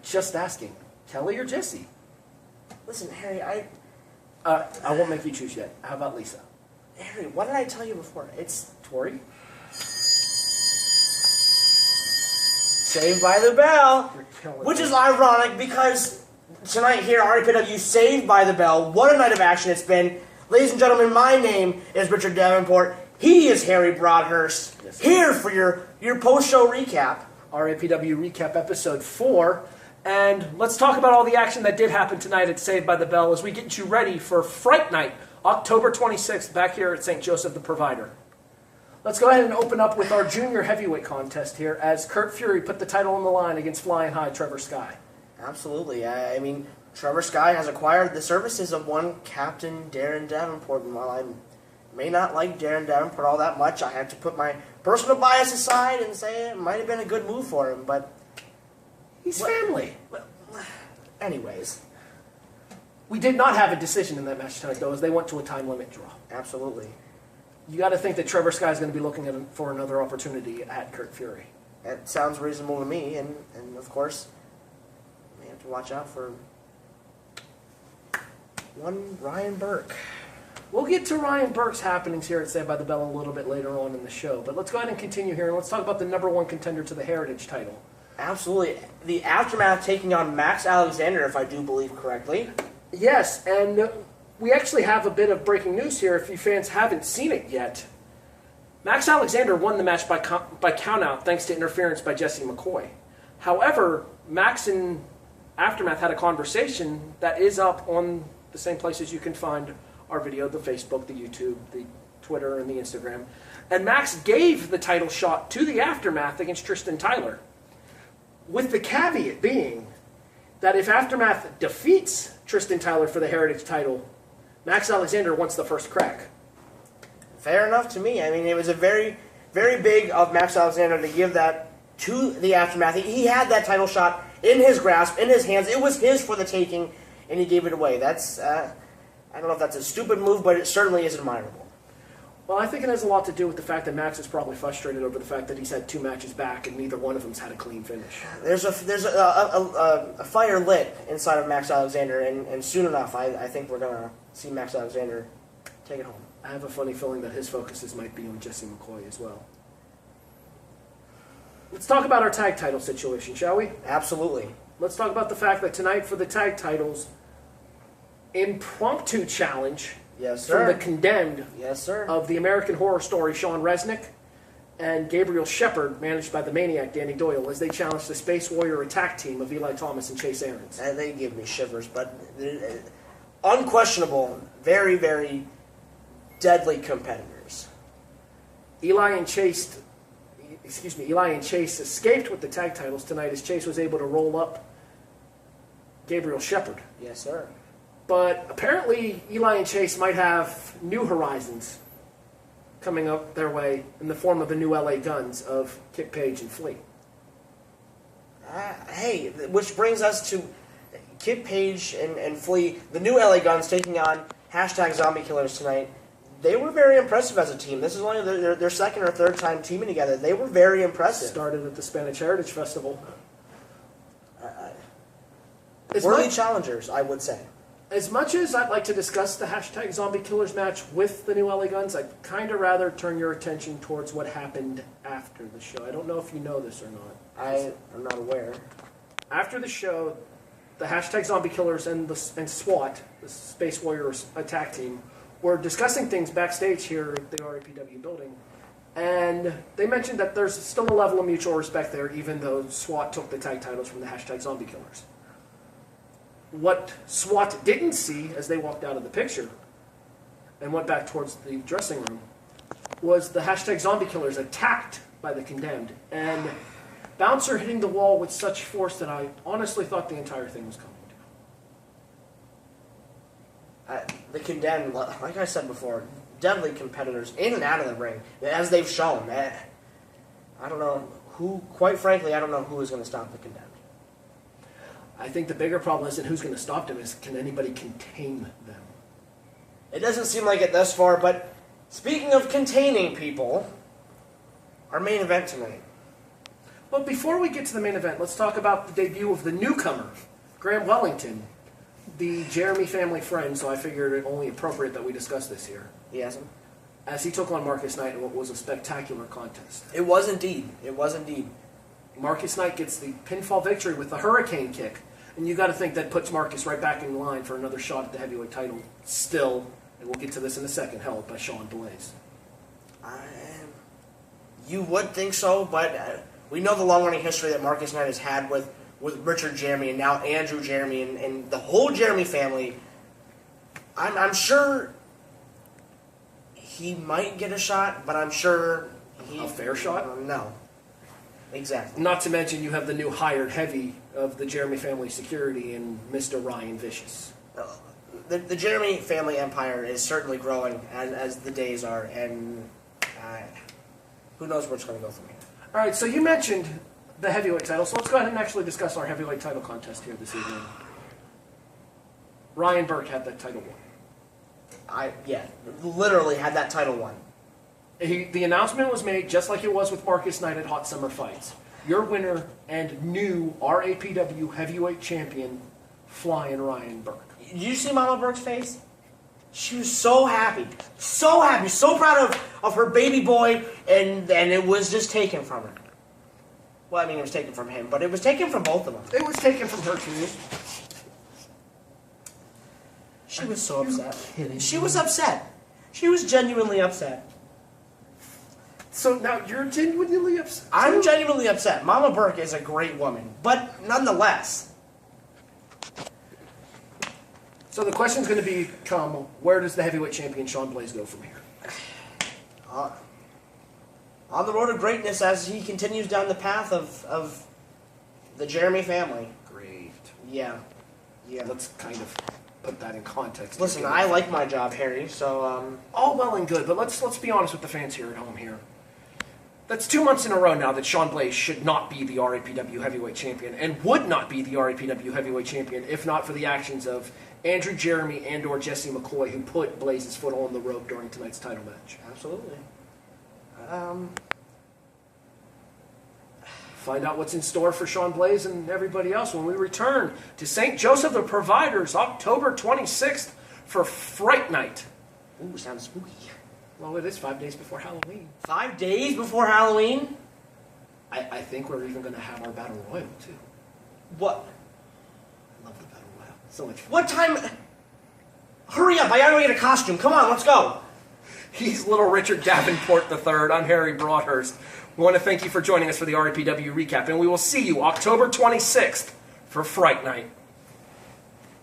Just asking. Kelly or Jesse? Listen, Harry, I won't make you choose yet. How about Lisa? Harry, what did I tell you before? It's Tori? Saved by the Bell. You're killing Which me. is ironic because tonight here at RAPW Saved by the Bell, what a night of action it's been. Ladies and gentlemen, my name is Richard Davenport. He is Harry Broadhurst. Yes, here for your post-show recap. RAPW Recap Episode 4. And let's talk about all the action that did happen tonight at Saved by the Bell as we get you ready for Fright Night, October 26th, back here at St. Joseph the Provider. Let's go ahead and open up with our junior heavyweight contest here as Kurt Fury put the title on the line against Flying High Trevor Sky. Absolutely. I mean, Trevor Sky has acquired the services of one Captain Darren Davenport, and while I may not like Darren Davenport all that much, I have to put my personal bias aside and say it might have been a good move for him, but He's family. anyways. We did not have a decision in that match tonight, though, as they went to a time limit draw. Absolutely. You got to think that Trevor Sky is going to be looking for another opportunity at Kurt Fury. That sounds reasonable to me, and of course, we have to watch out for one Ryan Burke. We'll get to Ryan Burke's happenings here at Saved by the Bell a little bit later on in the show, but let's go ahead and continue here, and let's talk about the number one contender to the Heritage title. Absolutely. The Aftermath taking on Max Alexander, if I do believe correctly. Yes, and we actually have a bit of breaking news here if you fans haven't seen it yet. Max Alexander won the match by countout thanks to interference by Jesse McCoy. However, Max and Aftermath had a conversation that is up on the same places you can find our video, the Facebook, the YouTube, the Twitter, and the Instagram. And Max gave the title shot to the Aftermath against Tristan Tyler, with the caveat being that if Aftermath defeats Tristan Tyler for the Heritage title, Max Alexander wants the first crack. Fair enough to me. I mean, it was a very, very big of Max Alexander to give that to the Aftermath. He had that title shot in his grasp, in his hands. It was his for the taking, and he gave it away. That's, I don't know if that's a stupid move, but it certainly is admirable. Well, I think it has a lot to do with the fact that Max is probably frustrated over the fact that he's had 2 matches back and neither one of them's had a clean finish. There's a fire lit inside of Max Alexander, and soon enough, I think we're going to see Max Alexander take it home. I have a funny feeling that his focuses might be on Jesse McCoy as well. Let's talk about our tag title situation, shall we? Absolutely. Let's talk about the fact that tonight for the tag titles, impromptu challenge Yes, sir. from the Condemned Yes, sir. of the American Horror Story, Sean Resnick, and Gabriel Shepard, managed by the Maniac, Danny Doyle, as they challenge the Space Warrior attack team of Eli Thomas and Chase Aarons. They give me shivers, but unquestionable, very, very deadly competitors. Eli and Chase escaped with the tag titles tonight as Chase was able to roll up Gabriel Shepard. Yes, sir. But apparently Eli and Chase might have new horizons coming up their way in the form of the new LA Guns of Kip Page and Flea. Hey, which brings us to Kip Page and Flea, the new LA Guns taking on #Zombie Killers tonight. They were very impressive as a team. This is only their second or third time teaming together. They were very impressive. Started at the Spanish Heritage Festival. Worthy challengers, I would say. As much as I'd like to discuss the #Zombie Killers match with the new LA Guns, I'd kind of rather turn your attention towards what happened after the show. I don't know if you know this or not. I am not aware. After the show, the #Zombie Killers and SWAT, the Space Warriors attack team, were discussing things backstage here at the RAPW building. And they mentioned that there's still a level of mutual respect there, even though SWAT took the tag titles from the #Zombie Killers. What SWAT didn't see as they walked out of the picture and went back towards the dressing room was the #Zombie Killers attacked by the Condemned, and Bouncer hitting the wall with such force that I honestly thought the entire thing was coming down. The Condemned, like I said before, deadly competitors in and out of the ring, as they've shown. I don't know who, quite frankly, I don't know who is going to stop the Condemned. I think the bigger problem isn't who's going to stop them, is can anybody contain them? It doesn't seem like it thus far, but speaking of containing people, our main event tonight. But before we get to the main event, let's talk about the debut of the newcomer, Graham Wellington, the Jeremy family friend, so I figured it only appropriate that we discuss this here. Yes. As he took on Marcus Knight in what was a spectacular contest. It was indeed. It was indeed. Marcus Knight gets the pinfall victory with the hurricane kick. And you got to think that puts Marcus right back in line for another shot at the heavyweight title. Still, and we'll get to this in a second, held by Sean Blaze. You would think so, but we know the long-running history that Marcus Knight has had with Richard Jeremy and now Andrew Jeremy and the whole Jeremy family. I'm sure he might get a shot, but I'm sure a fair shot? No. Exactly. Not to mention you have the new hired heavy of the Jeremy family security in Mr. Ryan Vicious. The Jeremy family empire is certainly growing as the days are, and who knows where it's going to go from here. All right, so you mentioned the heavyweight title, so let's go ahead and actually discuss our heavyweight title contest here this evening. Ryan Burke had that title won. Literally had that title won. The announcement was made just like it was with Marcus Knight at Hot Summer Fights. Your winner and new RAPW heavyweight champion, Flying Ryan Burke. Did you see Mama Burke's face? She was so happy, so proud of her baby boy, and it was just taken from her. Well, I mean, it was taken from him, but it was taken from both of them. It was taken from her too. She was so upset. She was upset. She was genuinely upset. So now you're genuinely upset? I'm genuinely upset. Mama Burke is a great woman, but nonetheless. So the question's going to become, where does the heavyweight champion Sean Blaze go from here? On the road to greatness as he continues down the path of the Jeremy family. Great. Yeah. Let's kind of put that in context. Listen, I like my job, Harry, so... All well and good, but let's be honest with the fans here at home here. That's 2 months in a row now that Sean Blaze should not be the RAPW heavyweight champion, and would not be the RAPW heavyweight champion if not for the actions of Andrew Jeremy and or Jesse McCoy, who put Blaze's foot on the rope during tonight's title match. Absolutely. Find out what's in store for Sean Blaze and everybody else when we return to St. Joseph the Providers, October 26th for Fright Night. Ooh, sounds spooky. Well, it is 5 days before Halloween. 5 days before Halloween? I think we're even going to have our Battle Royal, too. What? I love the Battle Royal. So much fun. What time? Hurry up, I gotta get a costume. Come on, let's go. He's little Richard Davenport III. I'm Harry Broadhurst. We want to thank you for joining us for the RAPW Recap, and we will see you October 26th for Fright Night.